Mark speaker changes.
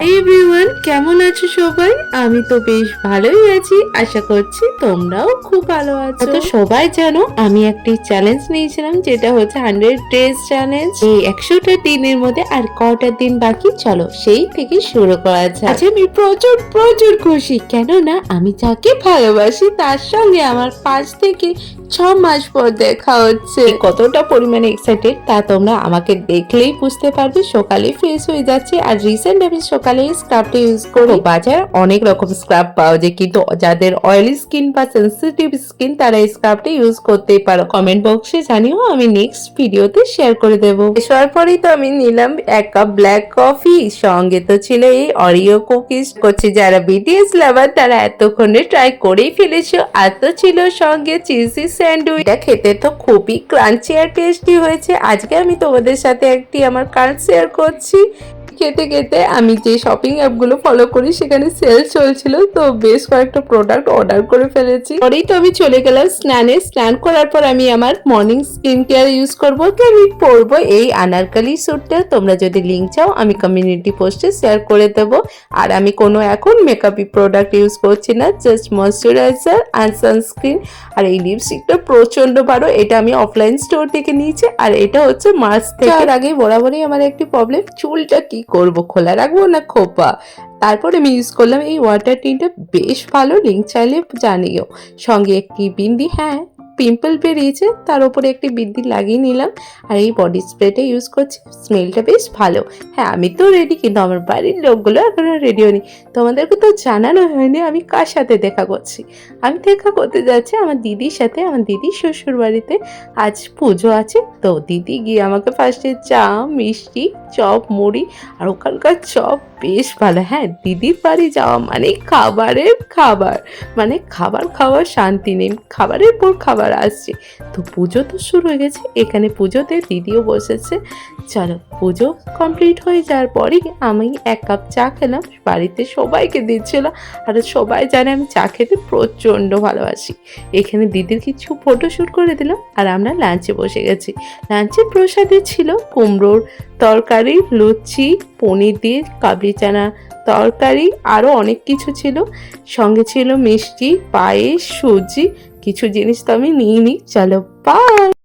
Speaker 1: Everyone, কেমন আছো সবাই? আমি তো বেশ ভালোই আছি। আশা করছি তোমরাও খুব ভালো আছো। তো সবাই জানো আমি একটি চ্যালেঞ্জ নিয়েছিলাম, যেটা হচ্ছে 100 ডেজ চ্যালেঞ্জ। এই 100টা দিনের মধ্যে আর কটা দিন বাকি, চলো সেই থেকে শুরু করা যাক। আজ আমি প্রচুর প্রচুর খুশি, কেননা আমি যাকে ভালোবাসি তার সঙ্গে আমার 5 থেকে 6 মাস পর দেখা হচ্ছে। কতটা পরিমাণে এক্সাইটেড তা তোমরা আমাকে দেখলেই বুঝতে পারবে। সকালে ফ্রেশ হয়ে যাচ্ছে, আর রিসেন্ট আমি সকালে স্ক্রাবটা ইউজ করি। বাজারে অনেক রকম স্ক্রাব পাওয়া যায়, কিন্তু যাদের অয়েলি স্কিন বা সেনসিটিভ স্কিন তারা এই স্ক্রাবটা ইউজ করতেই পারো। কমেন্ট বক্সে জানিও, আমি নেক্সট ভিডিওতে শেয়ার করে দেবো। এসবার পরেই তো আমি নিলাম 1 কাপ ব্ল্যাক কফি, সঙ্গে তো ছিল এই অরিও কুকিজ। করছি যারা বিটিএস লাভার তারা এতক্ষণে ট্রাই করেই ফেলেছো। আর তো ছিল সঙ্গে চিজি স্যান্ডউইচ। এটা খেতে তো খুবই ক্রাঞ্চি আর টেস্টি হয়েছে। আজকে আমি তোমাদের সাথে একটি আমার কার্ড শেয়ার করছি। খেতে খেতে আমি যে শপিং অ্যাপগুলো ফলো করি সেখানে সেল চলছিল, তো বেশ কয়েকটা প্রোডাক্ট অর্ডার করে ফেলেছি। পরেই তো আমি চলে গেলাম স্নানে। স্নান করার পর আমি আমার মর্নিং স্কিন কেয়ার ইউজ করবো। তো আমি পরবো এই আনারকলি স্যুটটা। তোমরা যদি লিঙ্ক চাও আমি কমিউনিটি পোস্টে শেয়ার করে দেবো। আর আমি কোনো এখন মেকআপি প্রোডাক্ট ইউজ করছি না, জাস্ট ময়শ্চারাইজার আর সানস্ক্রিন। আর এই লিপস্টিকটা প্রচন্ড ভালো, এটা আমি অফলাইন স্টোর থেকে নিয়েছি। আর এটা হচ্ছে মার্চ থেকে। তার আগে বরাবরই আমার একটি প্রবলেম, চুলটা কি করব, খোলা রাখবো না খোপা। তারপরে আমি ইউজ করলাম এই ওয়াটার টিনটা, বেশ ভালো, লিঙ্ক চাইলে জানিও। সঙ্গে একটি বিন্দি, হ্যাঁ পিম্পল বেরিয়েছে, তার উপরে একটি বিন্দি লাগিয়ে নিলাম। আর এই বডি স্প্রেটা ইউজ করছি, স্মেলটা বেশ ভালো। হ্যাঁ আমি তো রেডি, কিন্তু আমার বাড়ির লোকগুলো এখনো রেডি হয়নি। তোমাদেরকে তো জানানো হয়নি আমি কার সাথে দেখা করছি। আমি দেখা করতে যাচ্ছি আমার দিদির সাথে, আমার দিদির শ্বশুর বাড়িতে। আজ পুজো আছে, তো দিদি গিয়ে আমাকে ফার্স্টে চা, মিষ্টি, চপ, মুড়ি, আর ওখানকার চপ বেশ ভালো। হ্যাঁ, দিদির বাড়ি যাওয়া মানে খাবারের খাবার, মানে খাবার খাওয়ার শান্তি নেই, খাবারের পর খাবার আসছে। তো পুজো তো শুরু হয়ে গেছে, এখানে পুজোতে দিদিও বসেছে। চলো পুজো কমপ্লিট হয়ে যাওয়ার পরই আমি 1 কাপ চা খেলাম, বাড়িতে সবাইকে দিচ্ছিলাম। আর সবাই জানে আমি চা খেতে প্রচণ্ড ভালোবাসি। এখানে দিদির কিছু ফটোশ্যুট করে দিলাম, আর আমরা লাঞ্চে বসে গেছি। লাঞ্চের প্রসাদে ছিল কুমড়োর তরকারি, লুচি, পনির দিয়ে কাবলি চানা তরকারি, আরও অনেক কিছু ছিল। সঙ্গে ছিল মিষ্টি, পায়েস, সুজি। কিছু জিনিস তো আমি নিইনি। চলো বাই।